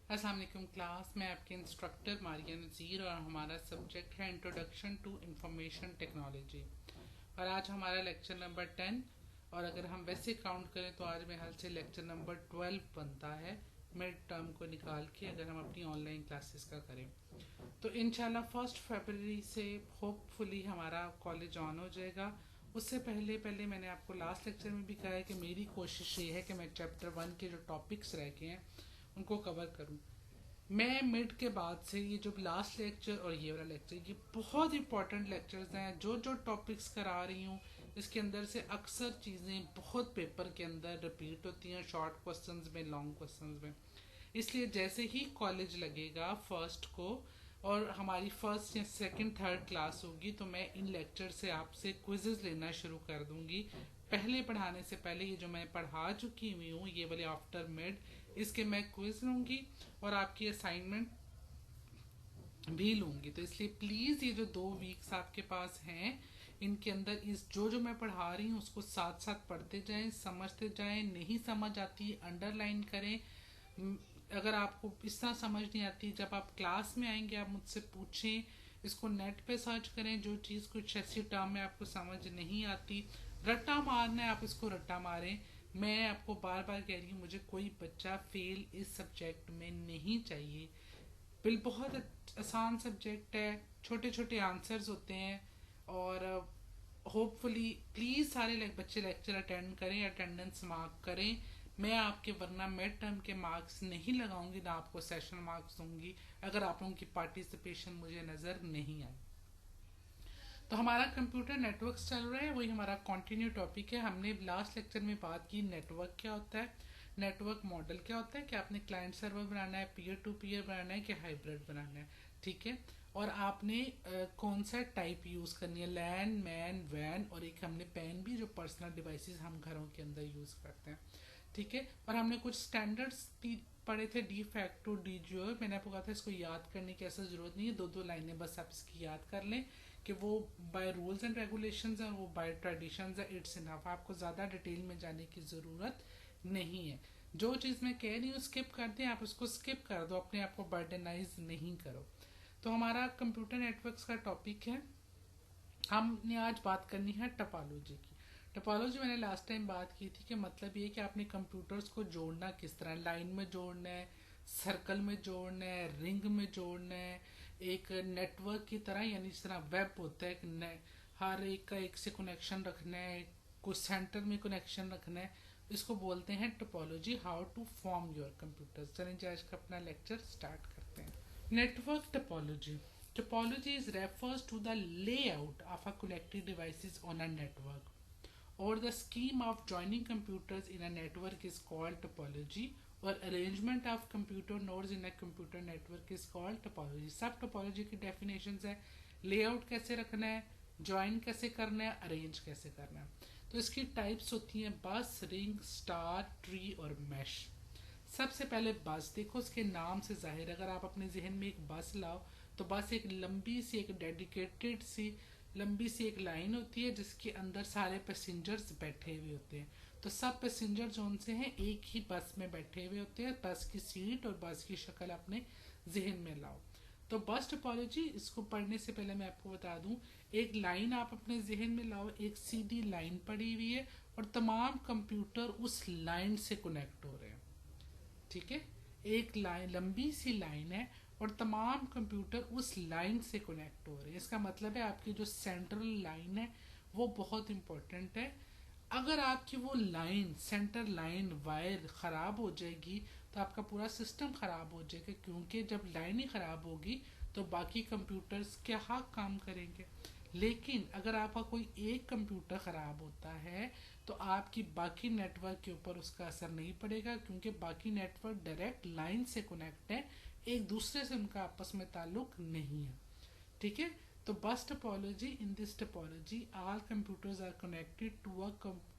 अस्सलाम वालेकुम क्लास। मैं आपके इंस्ट्रक्टर मारिया नज़ीर और हमारा सब्जेक्ट है इंट्रोडक्शन टू इंफॉर्मेशन टेक्नोलॉजी। और आज हमारा लेक्चर नंबर 10, और अगर हम वैसे काउंट करें तो आज मेरे हाल से लेक्चर नंबर 12 बनता है मिड टर्म को निकाल के, अगर हम अपनी ऑनलाइन क्लासेस का करें तो इंशाल्लाह 1 फरवरी से होपफुली हमारा कॉलेज ऑन हो जाएगा। उससे पहले पहले मैंने आपको लास्ट लेक्चर में भी कहा है कि मेरी कोशिश ये है कि मैं चैप्टर 1 के जो टॉपिक्स रह गए हैं उनको कवर करूं। मैं मिड के बाद से ये जो लास्ट लेक्चर और ये वाला लेक्चर, ये बहुत इंपॉर्टेंट लेक्चर्स हैं। जो जो टॉपिक्स करा रही हूँ इसके अंदर से अक्सर चीज़ें बहुत पेपर के अंदर रिपीट होती हैं, शॉर्ट क्वेश्चंस में, लॉन्ग क्वेश्चंस में। इसलिए जैसे ही कॉलेज लगेगा फर्स्ट को और हमारी फर्स्ट या सेकंड थर्ड क्लास होगी तो मैं इन लेक्चर से आपसे क्विजेज लेना शुरू कर दूंगी। पहले पढ़ाने से पहले ये जो मैं पढ़ा चुकी हुई हूँ ये वाले आफ्टर मिड, इसके मैं क्विज लूँगी और आपकी असाइनमेंट भी लूँगी। तो इसलिए प्लीज़ ये जो 2 वीक्स आपके पास हैं इनके अंदर इस जो जो मैं पढ़ा रही हूँ उसको साथ साथ पढ़ते जाएं, समझते जाएं। नहीं समझ आती अंडरलाइन करें। अगर आपको इस तरह समझ नहीं आती, जब आप क्लास में आएंगे आप मुझसे पूछें, इसको नेट पे सर्च करें। जो चीज़ कुछ ऐसी टर्म में आपको समझ नहीं आती, रट्टा मारना है आप इसको रट्टा मारें। मैं आपको बार बार कह रही हूँ मुझे कोई बच्चा फेल इस सब्जेक्ट में नहीं चाहिए। बिल बहुत आसान सब्जेक्ट है, छोटे छोटे आंसर्स होते हैं। और होपफुली प्लीज़ सारे बच्चे लेक्चर अटेंड करें, अटेंडेंस मार्क करें। मैं आपके वरना मिड टर्म के मार्क्स नहीं लगाऊंगी, ना आपको सेशन मार्क्स दूंगी अगर आप लोगों की पार्टिसिपेशन मुझे नज़र नहीं आई। तो हमारा कंप्यूटर नेटवर्क्स चल रहा है, वही हमारा कंटिन्यू टॉपिक है। हमने लास्ट लेक्चर में बात की नेटवर्क क्या होता है, नेटवर्क मॉडल क्या होता है, कि आपने क्लाइंट सर्वर बनाना है, पीयर टू पीयर बनाना है, कि हाइब्रिड बनाना है। ठीक है। और आपने कौन सा टाइप यूज़ करनी है, लैन, मैन, वैन, और एक हमने पैन भी, जो पर्सनल डिवाइसेस हम घरों के अंदर यूज़ करते हैं। ठीक है। और हमने कुछ स्टैंडर्ड्स पढ़े थे, डी फैक्टो, डी जियो। मैंने आपको कहा था इसको याद करने की ऐसा ज़रूरत नहीं है, 2 2 लाइनें बस आप इसकी याद कर लें कि वो बाय रूल्स एंड रेगुलेशंस है, वो बाय ट्रेडिशंस है, इट्स इनफ। आपको ज़्यादा डिटेल में जाने की ज़रूरत नहीं है। जो चीज़ मैं कह रही हूँ स्किप कर दें, आप उसको स्किप कर दो, अपने आप को बर्डनाइज नहीं करो। तो हमारा कंप्यूटर नेटवर्क्स का टॉपिक है। हमने आज बात करनी है टोपोलॉजी की। टोपोलॉजी मैंने लास्ट टाइम बात की थी कि मतलब ये कि आपने कंप्यूटर्स को जोड़ना किस तरह, लाइन में जोड़ना है, सर्कल में जोड़ना है, रिंग में जोड़ना है, एक नेटवर्क की तरह, यानी जिस तरह वेब होता है, हर एक का एक से कनेक्शन रखना है, कुछ सेंटर में कनेक्शन रखना है। इसको बोलते हैं topology, how to form your computer. चलें आज का अपना लेक्चर स्टार्ट करते हैं। Network topology. Topology is refers to the layout of a connected devices on a network, or the scheme of joining computers in a network is called topology, or arrangement of computer nodes in a computer network is called topology. सब topology की definitions है, layout कैसे रखना है, join कैसे करना है, arrange कैसे करना है। तो इसकी types होती हैं बस, रिंग, स्टार, ट्री और mesh। सबसे पहले बस देखो, उसके नाम से जाहिर, अगर आप अपने जहन में एक बस लाओ तो बस एक लंबी सी, एक डेडिकेटेड सी लंबी सी एक लाइन होती है जिसके अंदर सारे पैसेंजर्स बैठे हुए होते हैं। तो सब पैसेंजर जो उनसे हैं एक ही बस में बैठे हुए होते हैं। बस की सीट और बस की शक्ल अपने जहन में लाओ। तो बस टोपोलॉजी, इसको पढ़ने से पहले मैं आपको बता दूं, एक लाइन आप अपने जहन में लाओ, एक सीधी लाइन पड़ी हुई है और तमाम कंप्यूटर उस लाइन से कनेक्ट हो रहे हैं। ठीक है। एक लाइन, लंबी सी लाइन है और तमाम कंप्यूटर उस लाइन से कनेक्ट हो रहे हैं। इसका मतलब है आपकी जो सेंट्रल लाइन है वो बहुत इंपॉर्टेंट है। अगर आपकी वो लाइन, सेंटर लाइन, वायर ख़राब हो जाएगी तो आपका पूरा सिस्टम ख़राब हो जाएगा, क्योंकि जब लाइन ही ख़राब होगी तो बाकी कंप्यूटर्स क्या काम करेंगे। लेकिन अगर आपका कोई एक कंप्यूटर ख़राब होता है तो आपकी बाकी नेटवर्क के ऊपर उसका असर नहीं पड़ेगा, क्योंकि बाकी नेटवर्क डायरेक्ट लाइन से कनेक्ट है, एक दूसरे से उनका आपस में ताल्लुक नहीं है। ठीक है। तो bus topology, in this topology all computers are connected to a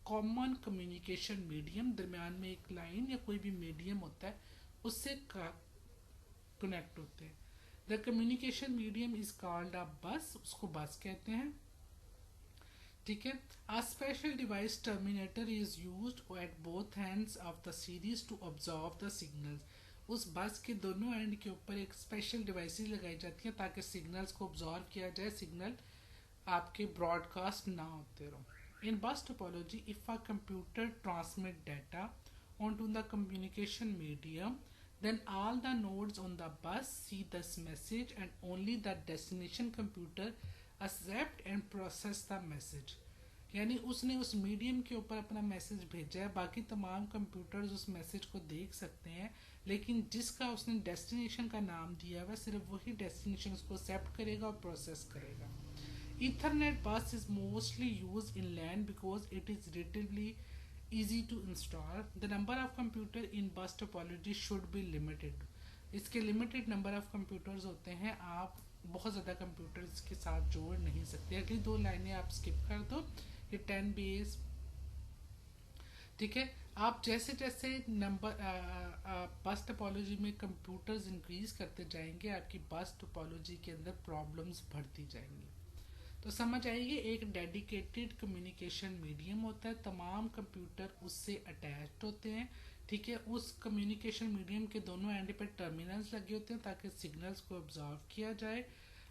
common communication medium. दरमियान में एक लाइन या कोई भी मीडियम होता है उससे कनेक्ट होते हैं। The communication medium is called a बस, उसको बस कहते हैं। ठीक है। A special device terminator is used at both ends of the series to absorb the signals. उस बस के दोनों एंड के ऊपर एक स्पेशल डिवाइसेस लगाई जाती हैं ताकि सिग्नल्स को ऑब्जॉर्व किया जाए, सिग्नल आपके ब्रॉडकास्ट ना होते रहो। In bus topology, if a computer transmit data onto the communication medium, then all the nodes on the bus see this message and only the destination computer accept and process the message। यानी उसने उस medium के ऊपर अपना message भेजा है, बाकी तमाम कंप्यूटर्स उस मैसेज को देख सकते हैं, लेकिन जिसका उसने डेस्टिनेशन का नाम दिया हुआ सिर्फ वही डेस्टिनेशन उसको एक्सेप्ट करेगा और प्रोसेस करेगा। Ethernet bus is mostly use in LAN because it is relatively easy to install. The number of computer in bus topology should be limited। इसके लिमिटेड नंबर ऑफ कंप्यूटर्स होते हैं, आप बहुत ज़्यादा कंप्यूटर्स के साथ जोड़ नहीं सकते। अगली 2 लाइनें आप स्किप कर दो, ये 10 बेस, ठीक है। आप जैसे जैसे नंबर बस टोपोलॉजी में कंप्यूटर्स इंक्रीज करते जाएंगे, आपकी बस टोपोलॉजी के अंदर प्रॉब्लम्स बढ़ती जाएंगी। तो समझ आइए, एक डेडिकेटेड कम्युनिकेशन मीडियम होता है, तमाम कंप्यूटर उससे अटैच्ड होते हैं, ठीक है। उस कम्युनिकेशन मीडियम के दोनों एंड पे टर्मिनल्स लगे होते हैं ताकि सिग्नल्स को ऑब्जॉर्व किया जाए।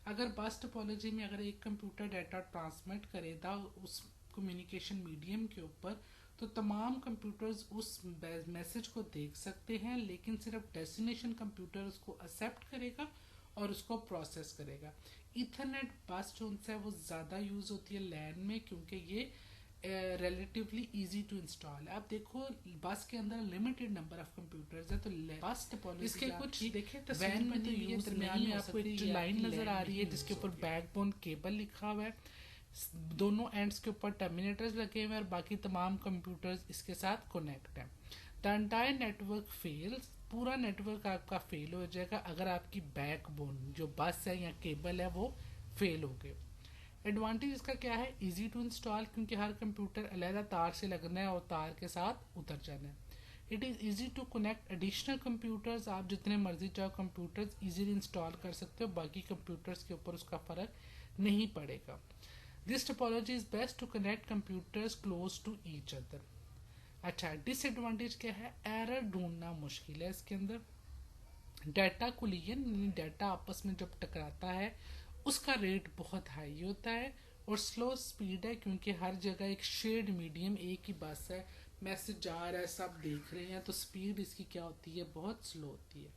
अगर बस टोपोलॉजी में अगर एक कंप्यूटर डाटा ट्रांसमिट करेगा उस कम्युनिकेशन मीडियम के ऊपर, तो तमाम कंप्यूटर्स उस मैसेज को देख सकते हैं, लेकिन सिर्फ डेस्टिनेशन कंप्यूटर उसको एक्सेप्ट करेगा और उसको प्रोसेस करेगा। ईथरनेट बस जो है वो ज़्यादा यूज़ होती है लैन में, क्योंकि ये रिलेटिवली इजी टू इंस्टॉल है। आप देखो बस के अंदर लिमिटेड नंबर ऑफ कंप्यूटर्स है, तो बस टोपोलॉजी इसके कुछ देखें वैन में तो ये दरमियान में आपको एक लाइन नज़र आ रही है जिसके ऊपर बैकबोन केबल लिखा हुआ है, दोनों एंड्स के ऊपर टर्मिनेटर्स लगे हुए हैं और बाकी तमाम कंप्यूटर्स इसके साथ कनेक्ट हैं। द एंटायर नेटवर्क फेल्स, पूरा नेटवर्क आपका फेल हो जाएगा अगर आपकी बैकबोन जो बस है या केबल है वो फेल हो गए। एडवांटेज इसका क्या है, इजी टू इंस्टॉल, क्योंकि हर कंप्यूटर अलग तार से लगना है और तार के साथ उतर जाना है। It is easy to connect additional computers, आप जितने मर्जी चाहो कंप्यूटर्स ईजीली इंस्टॉल कर सकते हो, बाकी कंप्यूटर्स के ऊपर उसका फ़र्क नहीं पड़ेगा। This topology is best to connect computers close to each other. अच्छा, डिसएडवांटेज क्या है, एरर ढूंढना मुश्किल है इसके अंदर। डाटा कोलिजन, डाटा आपस में जब टकराता है उसका रेट बहुत हाई होता है और स्लो स्पीड है, क्योंकि हर जगह एक शेयर्ड मीडियम, एक ही बस है, मैसेज जा रहा है, सब देख रहे हैं, तो स्पीड इसकी क्या होती है, बहुत स्लो होती है।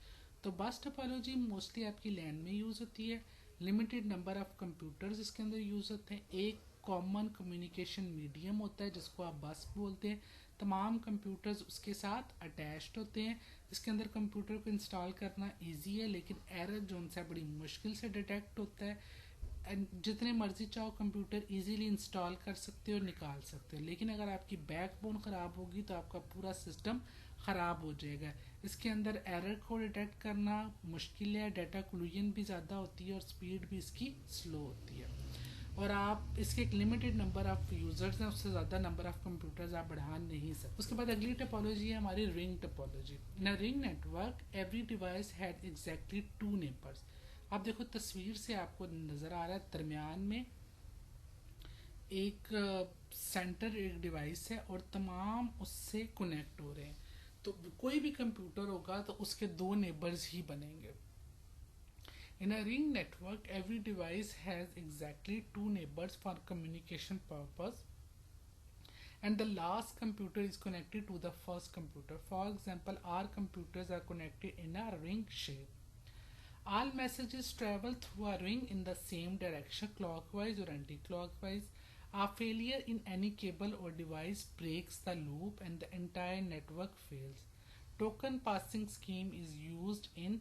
तो बस टोपोलॉजी मोस्टली आपकी लैन में यूज़ होती है, लिमिटेड नंबर ऑफ कंप्यूटर्स इसके अंदर यूज़ होते हैं, एक कॉमन कम्युनिकेशन मीडियम होता है जिसको आप बस बोलते हैं, तमाम कंप्यूटर्स उसके साथ अटैच्ड होते हैं। इसके अंदर कंप्यूटर को इंस्टॉल करना इजी है, लेकिन एरर जो उनसे बड़ी मुश्किल से डिटेक्ट होता है। जितने मर्जी चाहो कंप्यूटर इजीली इंस्टॉल कर सकते हो और निकाल सकते हो, लेकिन अगर आपकी बैकबोन ख़राब होगी तो आपका पूरा सिस्टम ख़राब हो जाएगा। इसके अंदर एरर को डिटेक्ट करना मुश्किल है, डाटा कोलिजन भी ज़्यादा होती है और स्पीड भी इसकी स्लो होती है, और आप इसके एक लिमिटेड नंबर ऑफ यूजर्स हैं, उससे ज़्यादा नंबर ऑफ कंप्यूटर्स आप बढ़ा नहीं सकते। उसके बाद अगली टोपोलॉजी है हमारी ring topology. In a ring network every device had exactly 2 neighbours. आप देखो तस्वीर से आपको नज़र आ रहा है दरमियान में एक सेंटर एक डिवाइस है और तमाम उससे कनेक्ट हो रहे हैं, तो कोई भी कंप्यूटर होगा तो उसके 2 नेबर्स ही बनेंगे। In a ring network, every device has exactly 2 neighbors for communication purpose, and the last computer is connected to the first computer. For example, our computers are connected in a ring shape. All messages travel through a ring in the same direction, clockwise or anti-clockwise. A failure in any cable or device breaks the loop and the entire network fails. Token passing scheme is used in,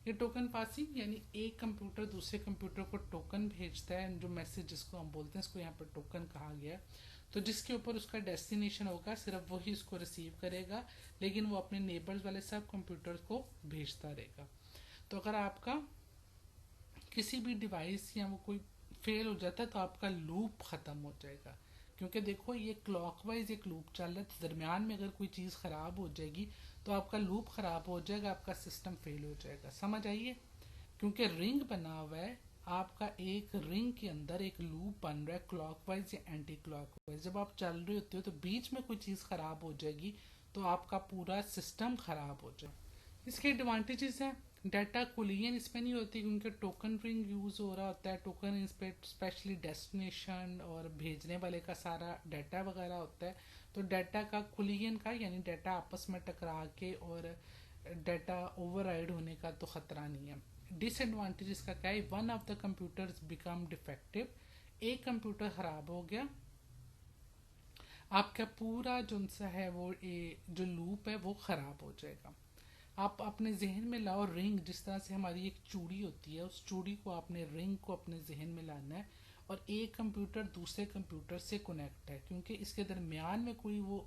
ये token passing यानी एक computer दूसरे computer को token भेजता है, जो message जिसको हम बोलते हैं इसको यहाँ पर टोकन कहा गया है, तो जिसके ऊपर उसका डेस्टिनेशन होगा सिर्फ वही उसको रिसीव करेगा, लेकिन वो अपने नेबर्स वाले सब कंप्यूटर्स को भेजता रहेगा। तो अगर आपका किसी भी डिवाइस या वो कोई फेल हो जाता है तो आपका लूप ख़त्म हो जाएगा, क्योंकि देखो ये क्लॉकवाइज एक लूप चल रहा है, तो दरमियान में अगर कोई चीज़ ख़राब हो जाएगी तो आपका लूप ख़राब हो जाएगा, आपका सिस्टम फेल हो जाएगा। समझ आइए, क्योंकि रिंग बना हुआ है, आपका एक रिंग के अंदर एक लूप बन रहा है क्लॉकवाइज या एंटी क्लॉकवाइज। जब आप चल रहे होते हो तो बीच में कोई चीज़ ख़राब हो जाएगी तो आपका पूरा सिस्टम ख़राब हो जाए। इसके एडवांटेजेस हैं, डाटा कोलिजन इसमें नहीं होती क्योंकि टोकन रिंग यूज़ हो रहा होता है। टोकन इस पे स्पेशली डेस्टिनेशन और भेजने वाले का सारा डाटा वगैरह होता है, तो डाटा का कोलिजन का यानी डाटा आपस में टकरा के और डाटा ओवरराइड होने का तो ख़तरा नहीं है। डिसएडवांटेज इसका क्या है, one of the computers become defective, एक कंप्यूटर ख़राब हो गया, आपका पूरा जो सा है वो जो लूप है वो ख़राब हो जाएगा। आप अपने जहन में लाओ रिंग, जिस तरह से हमारी एक चूड़ी होती है, उस चूड़ी को आपने रिंग को अपने जहन में लाना है और एक कंप्यूटर दूसरे कंप्यूटर से कनेक्ट है, क्योंकि इसके दरमियान में कोई वो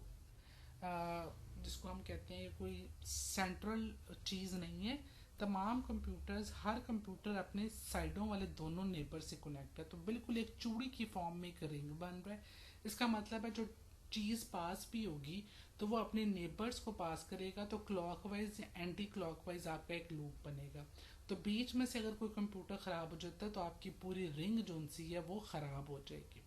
जिसको हम कहते हैं कोई सेंट्रल चीज़ नहीं है। तमाम कंप्यूटर्स, हर कंप्यूटर अपने साइडों वाले दोनों नेबर से कनेक्ट है, तो बिल्कुल एक चूड़ी की फॉर्म में एक रिंग बन रहा है। इसका मतलब है जो चीज़ पास भी होगी तो वो अपने नेबर्स को पास करेगा, तो क्लॉकवाइज या एंटी क्लॉकवाइज आपका एक लूप बनेगा। तो बीच में से अगर कोई कंप्यूटर ख़राब हो जाता है तो आपकी पूरी रिंग जो सी है वो ख़राब हो जाएगी।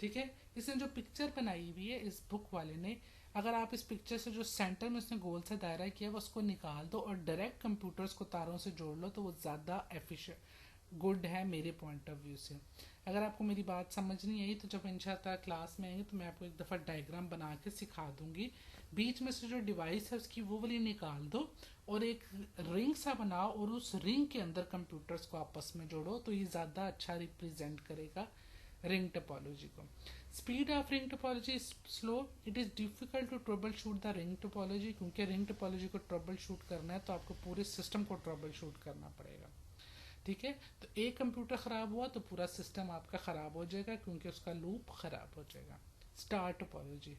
ठीक है, इसने जो पिक्चर बनाई हुई है इस बुक वाले ने, अगर आप इस पिक्चर से जो सेंटर में उसने गोल सा दायरा किया है उसको निकाल दो और डायरेक्ट कंप्यूटर्स को तारों से जोड़ लो तो वो ज़्यादा एफिशिएंट गुड है मेरे पॉइंट ऑफ व्यू से। अगर आपको मेरी बात समझ नहीं आई तो जब इंशाल्लाह क्लास में आएंगे तो मैं आपको एक दफ़ा डायग्राम बना के सिखा दूंगी। बीच में से जो डिवाइस है उसकी वो वाली निकाल दो और एक रिंग सा बनाओ और उस रिंग के अंदर कंप्यूटर्स को आपस में जोड़ो, तो ये ज़्यादा अच्छा रिप्रेजेंट करेगा रिंग टोपोलॉजी को। Speed of ring topology is slow, it is difficult to troubleshoot the ring topology, क्योंकि रिंग टोपोलॉजी को ट्रबल शूट करना है तो आपको पूरे सिस्टम को ट्रबल शूट करना पड़ेगा। ठीक है, तो एक कंप्यूटर ख़राब हुआ तो पूरा सिस्टम आपका ख़राब हो जाएगा क्योंकि उसका लूप ख़राब हो जाएगा। स्टार टोपोलॉजी,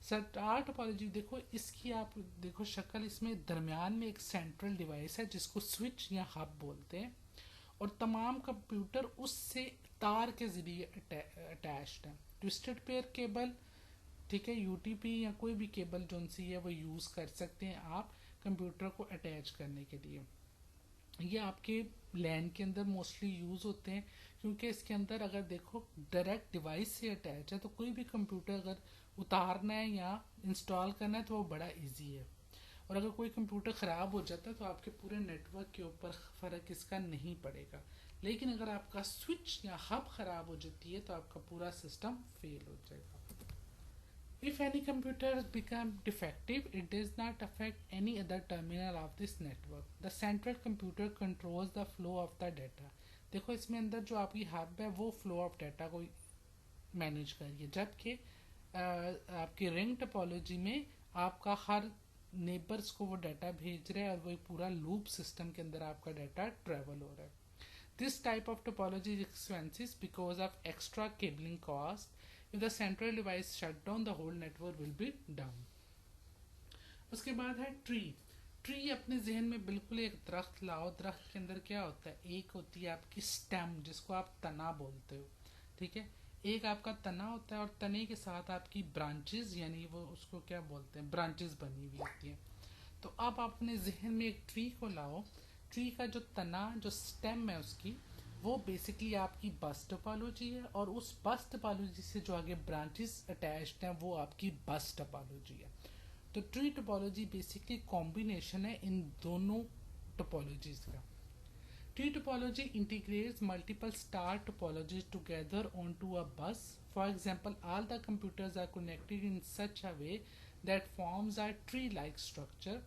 स्टार टोपोलॉजी देखो इसकी आप देखो शक्ल, इसमें दरमियान में एक सेंट्रल डिवाइस है जिसको स्विच या हब बोलते हैं और तमाम कंप्यूटर उससे तार के ज़रिए अटैच्ड है। ट्विस्टेड पेयर केबल, ठीक है, यूटीपी या कोई भी केबल जो सी है वो यूज़ कर सकते हैं आप कंप्यूटर को अटैच करने के लिए। ये आपके लैन के अंदर मोस्टली यूज़ होते हैं क्योंकि इसके अंदर अगर देखो डायरेक्ट डिवाइस से अटैच है तो कोई भी कंप्यूटर अगर उतारना है या इंस्टॉल करना है तो वो बड़ा इजी है। और अगर कोई कंप्यूटर ख़राब हो जाता है तो आपके पूरे नेटवर्क के ऊपर फ़र्क इसका नहीं पड़ेगा, लेकिन अगर आपका स्विच या हब ख़राब हो जाती है तो आपका पूरा सिस्टम फेल हो जाएगा। If any computer become defective, it does not affect any other terminal of this network. The central computer controls the flow of the data. देखो इसमें अंदर जो आपकी हब है वो फ्लो ऑफ डाटा को मैनेज करिए, जबकि आपकी रिंग टोपोलॉजी में आपका हर नेबर्स को वो डाटा भेज रहा है और वो पूरा लूप सिस्टम के अंदर आपका डाटा ट्रेवल हो रहा है। This type of topology is expensive because of extra cabling cost. If the central device shut down, the whole network will be down. उसके बाद है ट्री। ट्री अपने जहन में बिल्कुल एक दरख्त लाओ, दरख्त के अंदर क्या होता है, एक होती है आपकी स्टेम जिसको आप तना बोलते हो, ठीक है, एक आपका तना होता है और तने के साथ आपकी ब्रांचेस यानी वो उसको क्या बोलते हैं ब्रांचेस बनी हुई होती हैं। तो अब आप अपने जहन में एक ट्री को लाओ, ट्री का जो तना जो स्टेम है उसकी वो बेसिकली आपकी बस टोपोलॉजी है और उस बस टोपोलॉजी से जो आगे ब्रांचेस अटैच्ड हैं वो आपकी बस टोपोलॉजी है। तो ट्री टोपोलॉजी बेसिकली कॉम्बिनेशन है इन दोनों टोपोलॉजीज का। Tree topology integrates multiple star topologies together onto a bus. For example, all the computers are connected in such a way that forms a tree-like structure.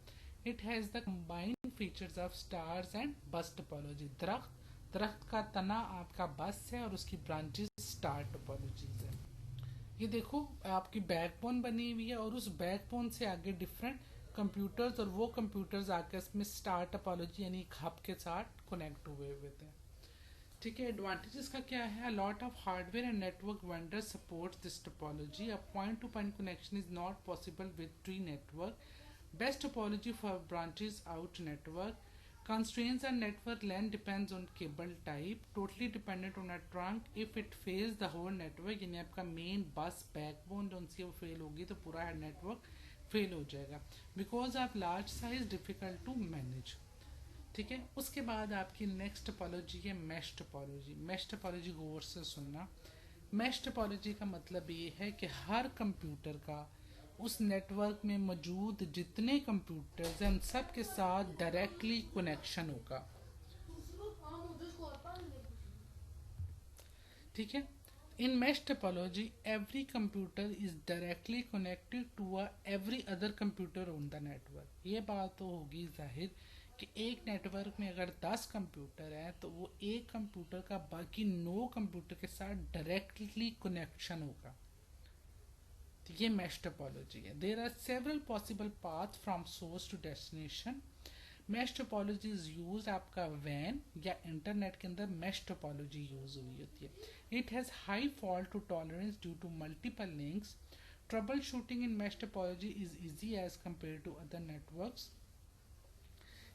It has the combined features of stars and bus topology. दरख्त का तना आपका बस है और उसकी branches star topologies है। ये देखो आपकी बैकबोन बनी हुई है और उस बैकबोन से आगे डिफरेंट कंप्यूटर्स और वो कंप्यूटर्स आके इसमें स्टार टोपोलॉजी यानी हब के साथ कनेक्ट हुए हुए थे। ठीक है, एडवांटेजेस का क्या है, lot of hardware and network vendors support this topology. A point two point connection is not possible with tree network. Best topology for branches out network. Constraints on network length depends on cable type, totally dependent on a trunk. If it fails the whole network, यानी आपका main bus backbone जो उनसे वो fail होगी तो पूरा network fail हो जाएगा because of large size difficult to manage. ठीक है, उसके बाद आपकी नेक्स्ट टोपोलॉजी है मैश टोपोलॉजी। मैश टोपोलॉजी गौर से सुनना। मैश टोपोलॉजी का मतलब ये है कि हर कंप्यूटर का उस नेटवर्क में मौजूद जितने कंप्यूटर्स हैं उन सब के साथ डायरेक्टली कनेक्शन होगा। ठीक है। In mesh topology every computer is directly connected to every other computer on the network. ये बात तो होगी जाहिर कि एक नेटवर्क में अगर 10 कंप्यूटर हैं तो वो एक कंप्यूटर का बाकी 9 कंप्यूटर के साथ डायरेक्टली कनेक्शन होगा। तो ये मैश टोपोलॉजी है। There are several possible path from source to destination. Mesh topology is use आपका वैन या इंटरनेट के अंदर मैश टोपोलॉजी यूज हुई होती है। It has high fault to tolerance due to multiple links. Troubleshooting in mesh topology is easy as compare to other networks.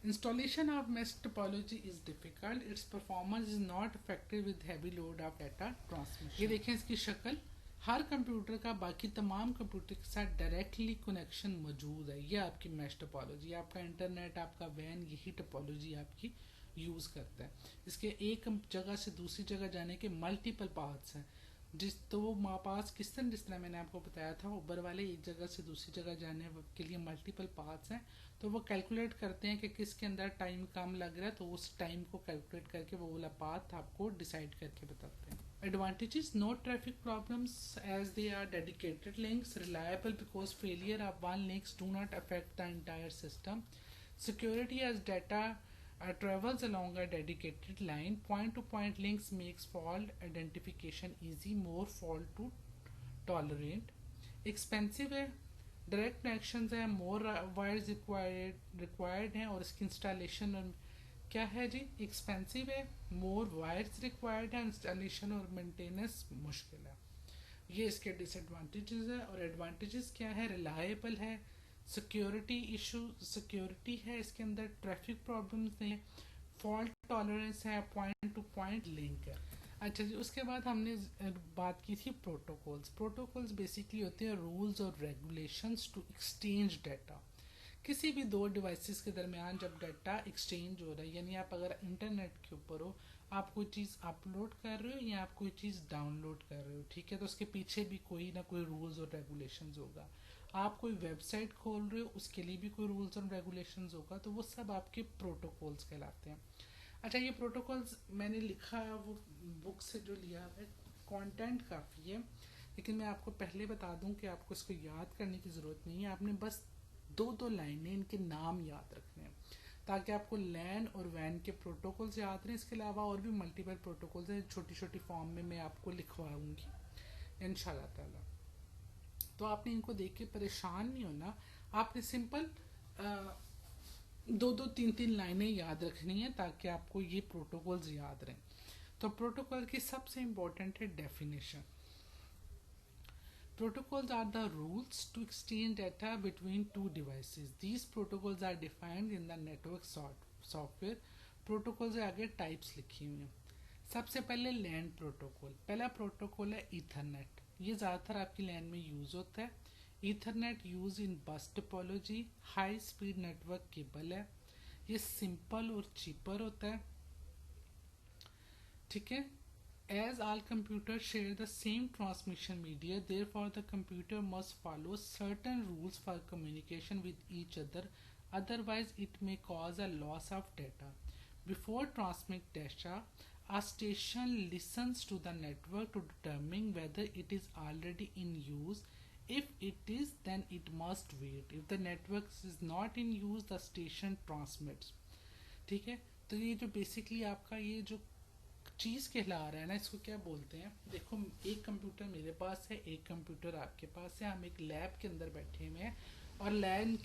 Installation of mesh topology is difficult. Its performance is not affected with heavy load of data transmission. ये देखें इसकी शक्ल, हर computer का बाकी तमाम computer के साथ directly connection मौजूद है। ये आपकी मैश टोपोलॉजी, आपका इंटरनेट, आपका वैन, यही टोपोलॉजी आपकी यूज़ करता है। इसके एक जगह से दूसरी जगह जाने के मल्टीपल पाथ्स हैं। वो पास जिस तरह मैंने आपको बताया था, ऊबर वाले एक जगह से दूसरी जगह जाने के लिए मल्टीपल पाथ्स हैं। तो वो कैलकुलेट करते हैं कि किसके अंदर टाइम कम लग रहा है, तो उस टाइम को कैलकुलेट करके वो वाला पाथ आपको डिसाइड करके बताते हैं। Advantages: no traffic problems as they are dedicated links. Reliable because failure of one links do not affect the entire system. Security as data travels along a dedicated line. Point-to-point links makes fault identification easy, more fault to tolerate. Expensive है, direct connections है, मोर wires required हैं, और इसकी installation क्या है जी, expensive है, मोर wires required है, installation और मेंटेनेंस मुश्किल है। ये इसके डिसएडवांटेजेस है। और एडवांटेजेस क्या है, रिलायबल है, सिक्योरिटी है, इसके अंदर ट्रैफिक प्रॉब्लम्स नहीं है, फॉल्ट टॉलरेंस है, पॉइंट टू पॉइंट लिंक है। अच्छा जी, उसके बाद हमने बात की थी प्रोटोकॉल्स बेसिकली होते हैं रूल्स और रेगुलेशंस टू एक्सचेंज डाटा। किसी भी दो डिवाइसेस के दरमियान जब डाटा एक्सचेंज हो रहा है, यानी आप अगर इंटरनेट के ऊपर हो, आप कोई चीज़ अपलोड कर रहे हो या आप कोई चीज़ डाउनलोड कर रहे हो, ठीक है, तो उसके पीछे भी कोई ना कोई रूल्स और रेगुलेशंस होगा। आप कोई वेबसाइट खोल रहे हो, उसके लिए भी कोई रूल्स और रेगुलेशंस होगा। तो वो सब आपके प्रोटोकॉल्स कहलाते हैं। अच्छा, ये प्रोटोकॉल्स मैंने लिखा है वो बुक से जो लिया है, कंटेंट काफ़ी है, लेकिन मैं आपको पहले बता दूं कि आपको इसको याद करने की ज़रूरत नहीं है। आपने बस दो लाइनें इनके नाम याद रखने हैं ताकि आपको लैन और वैन के प्रोटोकॉल्स याद रहें। इसके अलावा और भी मल्टीपल प्रोटोकॉल्स हैं, छोटी छोटी फॉर्म में मैं आपको लिखवाऊंगी इंशाल्लाह ताला। तो आपने इनको देख के परेशान नहीं होना, आपने सिंपल दो तीन लाइनें याद रखनी है ताकि आपको ये प्रोटोकॉल्स याद रहें। तो प्रोटोकॉल की सबसे इम्पोर्टेंट है definition. Protocols are the rules to exchange data between two devices. These protocols are defined in the network software. Protocols के आगे types लिखी हुई हैं। सबसे पहले LAN प्रोटोकॉल। पहला प्रोटोकॉल है ईथरनेट। ये ज़्यादातर आपकी LAN में यूज़ होता है। Ethernet use in bus topology, high speed network cable है। ये सिंपल और चीपर होता है, ठीक है। As all computers share the same transmission media, therefore the computer must follow certain rules for communication with each other, otherwise it may cause a loss of data. Before transmitting data, a station listens to the network to determine whether it is already in use. If it is, then it must wait. If the network is not in use, the station transmits. ठीक है। तो ये जो basically आपका ये जो चीज़ कहला रहा है ना, इसको क्या बोलते हैं, देखो एक कंप्यूटर मेरे पास है, एक कंप्यूटर आपके पास है, हम एक लैब के अंदर बैठे हुए हैं और लैब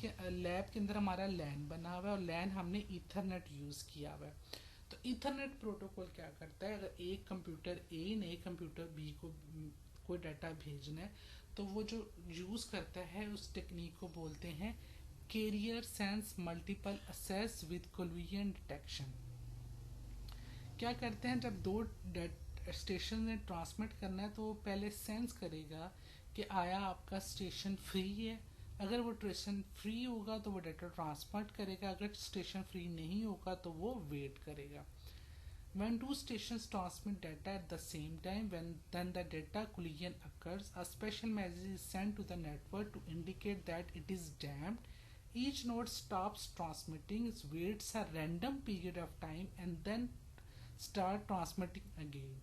के अंदर हमारा लैन बना हुआ है और लैन हमने ईथरनेट यूज़ किया हुआ है। तो ईथरनेट प्रोटोकॉल क्या करता है, अगर एक कंप्यूटर ए ने कंप्यूटर बी को कोई डाटा भेजना है तो वो जो यूज़ करता है उस टेक्निक को बोलते हैं carrier sense multiple access with collision detection. क्या करते हैं, जब दो स्टेशन ने ट्रांसमिट करना है तो वो पहले सेंस करेगा कि आया आपका स्टेशन फ्री है। अगर वो स्टेशन फ्री होगा तो वो डाटा ट्रांसमिट करेगा, अगर स्टेशन फ्री नहीं होगा तो वो वेट करेगा। When two stations transmit data at the same time, then the data collision occurs. A special message is sent to the network to indicate that it is jammed. Each node stops transmitting, waits a random period of time, and then start transmitting again.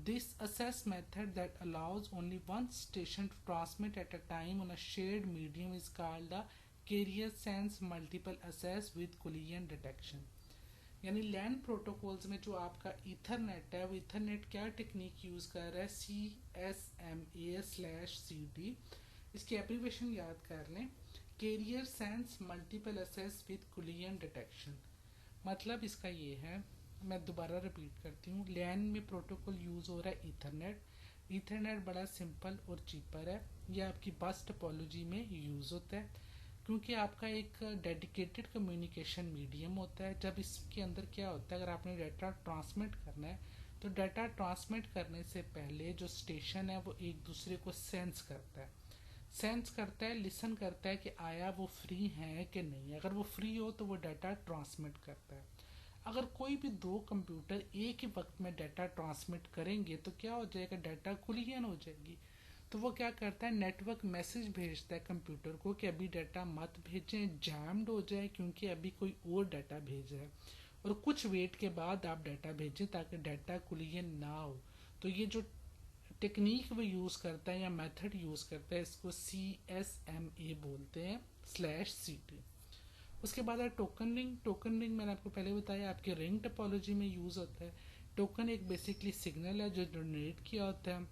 This access method that allows only one station to transmit at a time on a shared medium is called the carrier sense multiple access with collision detection. यानी land protocols में जो आपका Ethernet है वो Ethernet क्या technique use कर रहा है, CSMA/CD। इसकी एब्रीवेशन याद कर लें, carrier sense multiple access with collision detection. मतलब इसका ये है, मैं दोबारा रिपीट करती हूँ, लैन में प्रोटोकॉल यूज़ हो रहा है ईथरनेट। ईथरनेट बड़ा सिंपल और चीपर है, ये आपकी बस टोपोलॉजी में यूज़ होता है क्योंकि आपका एक डेडिकेटेड कम्युनिकेशन मीडियम होता है। जब इसके अंदर क्या होता है, अगर आपने डाटा ट्रांसमिट करना है तो डाटा ट्रांसमिट करने से पहले जो स्टेशन है वो एक दूसरे को सेंस करता है, लिसन करता है कि आया वो फ्री है कि नहीं। अगर वो फ्री हो तो वो डाटा ट्रांसमिट करता है। अगर कोई भी दो कंप्यूटर एक ही वक्त में डाटा ट्रांसमिट करेंगे तो क्या हो जाएगा, डाटा कोलिजन हो जाएगी। तो वो क्या करता है, नेटवर्क मैसेज भेजता है कंप्यूटर को कि अभी डाटा मत भेजें, जैम्ड हो जाए क्योंकि अभी कोई और डाटा भेजा है, और कुछ वेट के बाद आप डाटा भेजें ताकि डाटा कोलिजन ना हो। तो ये जो टेक्निक वो यूज़ करता है या मेथड यूज़ करता है, इसको CSMA बोलते हैं /CD। उसके बाद है टोकन रिंग। टोकन रिंग मैंने आपको पहले बताया आपके रिंग टोपोलॉजी में यूज़ होता है। टोकन एक बेसिकली सिग्नल है जो जनरेट किया होता है,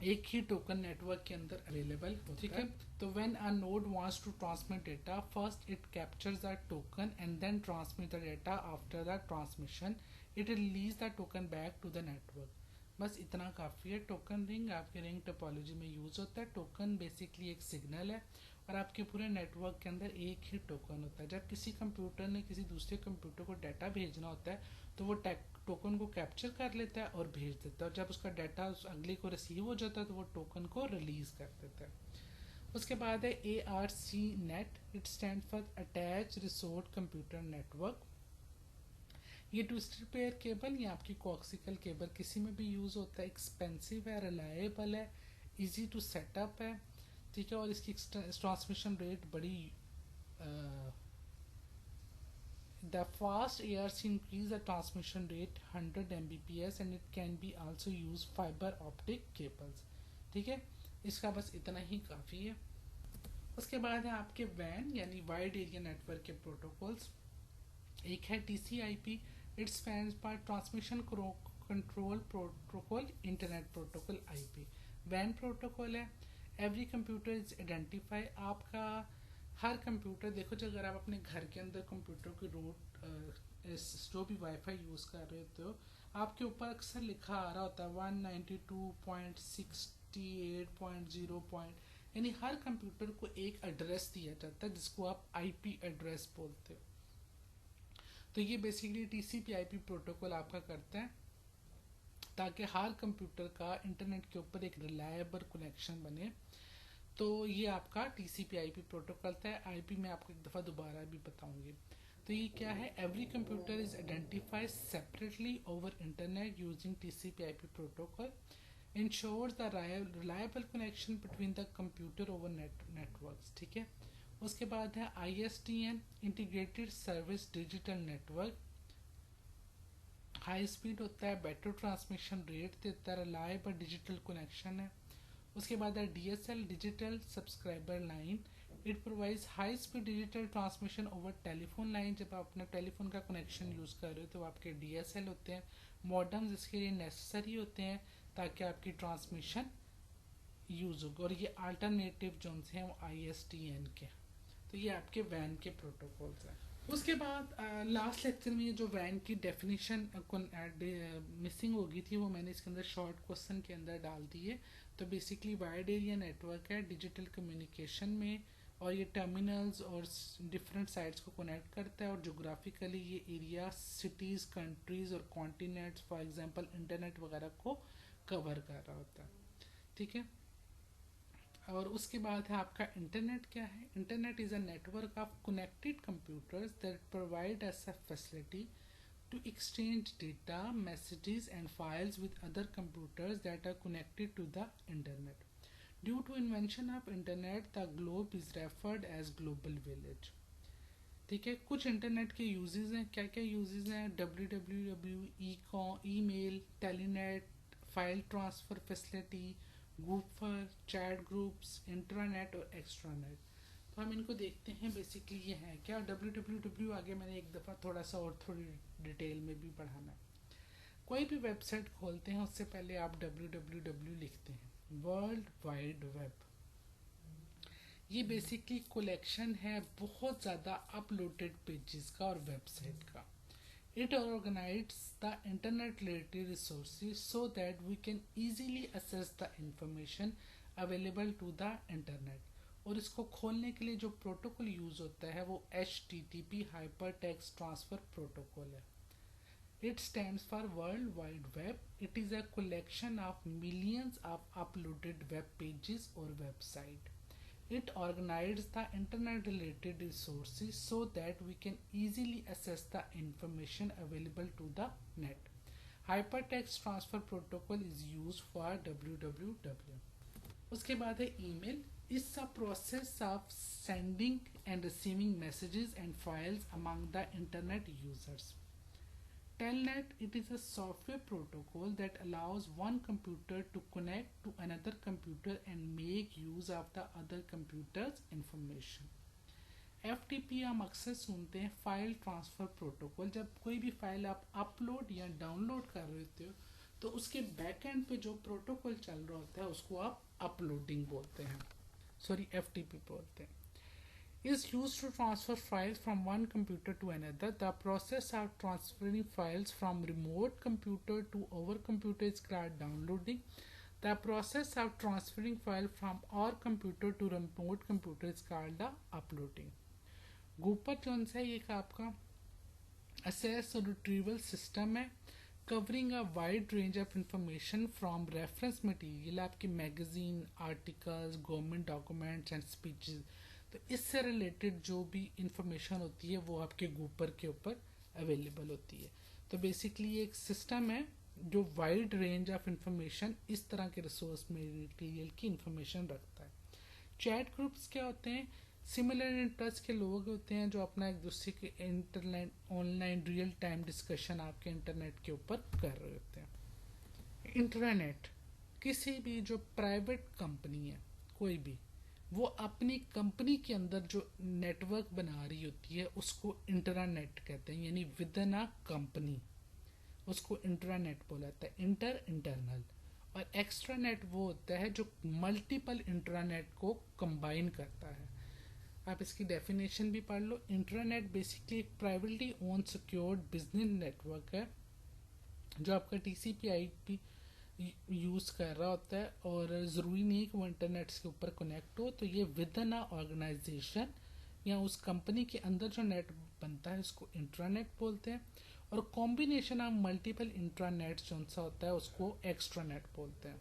एक ही टोकन नेटवर्क के अंदर अवेलेबल होता है। तो when a node wants to transmit data, first it captures the token and then transmit the data. After the transmission it release the token back to the network. बस इतना काफ़ी है। Token ring आपके ring topology में use होता है। Token basically एक signal है और आपके पूरे नेटवर्क के अंदर एक ही टोकन होता है। जब किसी कंप्यूटर ने किसी दूसरे कंप्यूटर को डाटा भेजना होता है तो वो टोकन को कैप्चर कर लेता है और भेज देता है, और जब उसका डाटा उस अगले को रिसीव हो जाता है तो वो टोकन को रिलीज कर देता है। उसके बाद है ARC-नेट। It stand for attach resource computer network. ये ट्विस्टेड पेयर केबल या आपकी कोक्सिकल केबल किसी में भी यूज़ होता है। एक्सपेंसिव है, रिलायबल है, इजी टू सेटअप है, ठीक है, और इसकी ट्रांसमिशन रेट बड़ी The fast ARC increase the transmission rate 100 Mbps and it can be also use fiber optic cables। ठीक है, इसका बस इतना ही काफ़ी है। उसके बाद है आपके वैन यानी वाइड एरिया नेटवर्क के प्रोटोकॉल्स। एक है TCP, it stands for transmission control protocol internet protocol IP। वैन प्रोटोकॉल है एवरी कंप्यूटर इज आइडेंटिफाई। आपका हर कंप्यूटर, देखो जो अगर आप अपने घर के अंदर कंप्यूटर की रूट जो भी वाईफाई यूज़ कर रहे होते हो, आपके ऊपर अक्सर लिखा आ रहा होता है 192.68.0. यानी हर कंप्यूटर को एक एड्रेस दिया जाता है जिसको आप IP एड्रेस बोलते हो। तो ये बेसिकली TCP/IP प्रोटोकॉल आपका करता है ताकि हर कंप्यूटर का इंटरनेट के ऊपर एक रिलायबल कनेक्शन बने। तो ये आपका TCP/IP प्रोटोकॉल था। IP में आपको एक दफ़ा दोबारा भी बताऊंगी। तो ये क्या है, every computer is identified separately over internet using TCP/IP protocol ensures the reliable connection between the computer over networks. ठीक है, उसके बाद है ISDN integrated service digital network. High speed होता है, बेटर ट्रांसमिशन रेट देता है, रिलायबल डिजिटल कनेक्शन है। उसके बाद है DSL digital subscriber line. It provides high speed digital transmission over telephone line. जब आप अपना टेलीफोन का कनेक्शन यूज़ कर रहे हो तो आपके DSL होते हैं। मॉडेम्स इसके लिए नेसेसरी होते हैं ताकि आपकी ट्रांसमिशन यूज़ हो, और ये अल्टरनेटिव जो हैं वो ISDN के। तो ये आपके वैन के प्रोटोकॉल्स हैं। उसके बाद लास्ट लेक्चर में जो वैन की डेफिनेशन मिसिंग हो गई थी वो मैंने इसके अंदर शॉर्ट क्वेश्चन के अंदर डाल दी है। तो बेसिकली वाइड एरिया नेटवर्क है डिजिटल कम्युनिकेशन में, और ये टर्मिनल्स और डिफरेंट साइट्स को कनेक्ट करता है, और जोग्राफिकली ये एरिया सिटीज़, कंट्रीज़ और कॉन्टिनेंट्स फॉर एग्जांपल इंटरनेट वगैरह को कवर कर रहा होता है। ठीक है, और उसके बाद है आपका इंटरनेट। क्या है, internet is a network of connected computers that provide S a facility to exchange data, messages and files with other computers that are connected to the internet. Due to invention of internet, the globe is referred as global village. ठीक है, कुछ internet के uses हैं. क्या क्या uses हैं? www, email, Telnet, file transfer facility, Gopher, chat groups, intranet और extranet. तो हम इनको देखते हैं. बेसिकली ये है क्या. www आगे मैंने एक दफ़ा थोड़ा सा और थोड़ी डिटेल में भी पढ़ाना है. कोई भी वेबसाइट खोलते हैं उससे पहले आप www लिखते हैं. World wide web. ये बेसिकली कलेक्शन है बहुत ज़्यादा अपलोडेड पेजेस का और वेबसाइट का. It organize the internet related resources so that we can easily access the information available to the internet. और इसको खोलने के लिए जो प्रोटोकॉल यूज़ होता है वो HTTP hyper text transfer protocol है. It stands for World Wide Web. It is a collection of millions of uploaded web pages or website. It organizes the internet related resources so that we can easily access the information available to the net. Hypertext Transfer Protocol is used for www. उसके बाद है email. It's a process of sending and receiving messages and files among the internet users. Telnet, it is a software protocol that allows one computer to connect to another computer and make use of the other computer's information. FTP हम अक्सर सुनते हैं file transfer protocol. जब कोई भी file आप upload या download कर रहे होते हो तो उसके बैक एंड पे जो प्रोटोकॉल चल रहा होता है उसको आप अपलोडिंग बोलते हैं. FTP बोलते हैं. Is used to transfer files from one computer to another. The process of transferring files from remote computer to our computer is called downloading. The process of transferring file from our computer to remote computer is called the uploading. Gopar कौन सा है? एक आपका access और retrieval system है covering a wide range of information from reference material आपके magazine, articles, government documents and speeches. तो इससे रिलेटेड जो भी इंफॉर्मेशन होती है वो आपके गूपर के ऊपर अवेलेबल होती है. तो बेसिकली एक सिस्टम है जो वाइड रेंज ऑफ इंफॉर्मेशन इस तरह के रिसोर्स मटेरियल की इंफॉर्मेशन रखता है. चैट ग्रुप्स क्या होते हैं? सिमिलर इंटरेस्ट के लोग होते हैं जो अपना एक दूसरे के internet online real time discussion आपके इंटरनेट के ऊपर कर रहे होते हैं. इंटरनेट किसी भी जो प्राइवेट कंपनी है कोई भी वो अपनी कंपनी के अंदर जो नेटवर्क बना रही होती है उसको इंटरनेट कहते हैं. यानी विद इन अ कंपनी उसको इंटरनेट बोला जाता है. इंटरनल. और एक्स्ट्रानेट वो होता है जो मल्टीपल इंटरनेट को कंबाइन करता है. आप इसकी डेफिनेशन भी पढ़ लो. इंटरनेट बेसिकली एक privately own secured business network है जो आपका TCP/IP यूज़ कर रहा होता है और ज़रूरी नहीं कि वो इंटरनेट के ऊपर कनेक्ट हो. तो ये विद इन ऑर्गेनाइजेशन या उस कंपनी के अंदर जो नेट बनता है उसको इंट्रानेट बोलते हैं. और कॉम्बिनेशन ऑफ मल्टीपल इंट्रानेट जो सा होता है उसको एक्स्ट्रानेट बोलते हैं.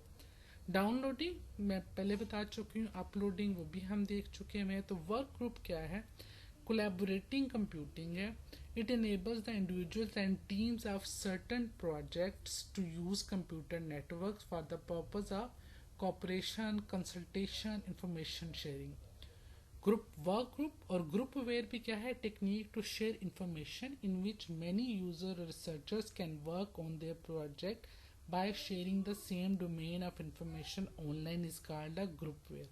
डाउनलोडिंग मैं पहले बता चुकी हूँ. अपलोडिंग वो भी हम देख चुके हैं. तो वर्क ग्रुप क्या है? कोलैबोरेटिंग कंप्यूटिंग है. It enables the individuals and teams of certain projects to use computer networks for the purpose of cooperation, consultation, information sharing. Work group और groupware भी क्या है? Technique to share information in which many user researchers can work on their project by sharing the same domain of information online is called a groupware.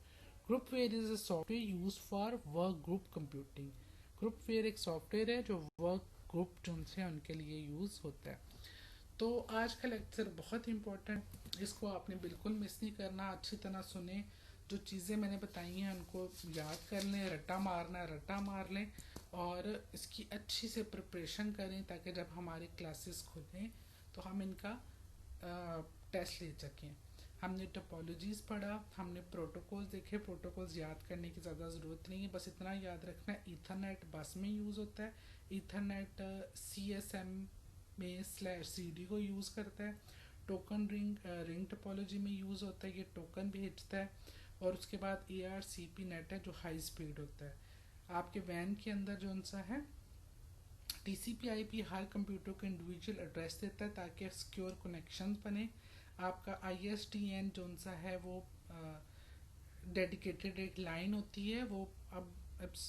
Groupware is a software used for work group computing. Groupware एक software है जो work group जो उनसे उनके लिए use होता है. तो आज का लेक्चर बहुत इम्पोर्टेंट. इसको आपने बिल्कुल मिस नहीं करना. अच्छी तरह सुने. जो चीज़ें मैंने बताई हैं उनको याद कर लें. रट्टा मारना है रट्टा मार लें और इसकी अच्छी से प्रिपरेशन करें ताकि जब हमारी क्लासेस खुलें तो हम इनका टेस्ट ले सकें. हमने टोपोलॉजीज़ पढ़ा. हमने प्रोटोकॉल्स देखे. प्रोटोकॉल्स याद करने की ज़्यादा ज़रूरत नहीं है. बस इतना याद रखना है ईथरनेट बस में यूज़ होता है. ईथरनेट CSM में /CD को यूज़ करता है. टोकन रिंग टोपोलॉजी में यूज़ होता है. ये टोकन भेजता है. और उसके बाद ARCP नेट है जो हाई स्पीड होता है. आपके वैन के अंदर जो सा है TCP/IP हर कंप्यूटर को इंडिविजुअल एड्रेस देता है ताकि सिक्योर कनेक्शन बने। आपका ISDN जो सा है वो डेडिकेटेड एक लाइन होती है, वो अब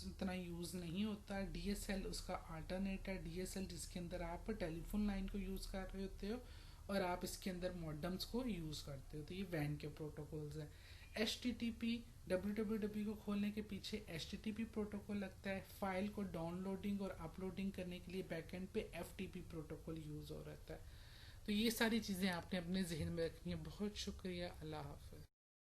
इतना यूज़ नहीं होता। DSL उसका अल्टरनेट है। DSL जिसके अंदर आप टेलीफोन लाइन को यूज़ कर रहे होते हो और आप इसके अंदर मॉडम्स को यूज़ करते हो, तो ये वैन के प्रोटोकॉल्स हैं। HTTP www को खोलने के पीछे HTTP प्रोटोकॉल लगता है। फाइल को डाउनलोडिंग और अपलोडिंग करने के लिए बैकएंड पे FTP प्रोटोकॉल यूज़ हो रहता है। तो ये सारी चीज़ें आपने अपने जहन में रखनी है। बहुत शुक्रिया। अल्लाह हाफ़िज़।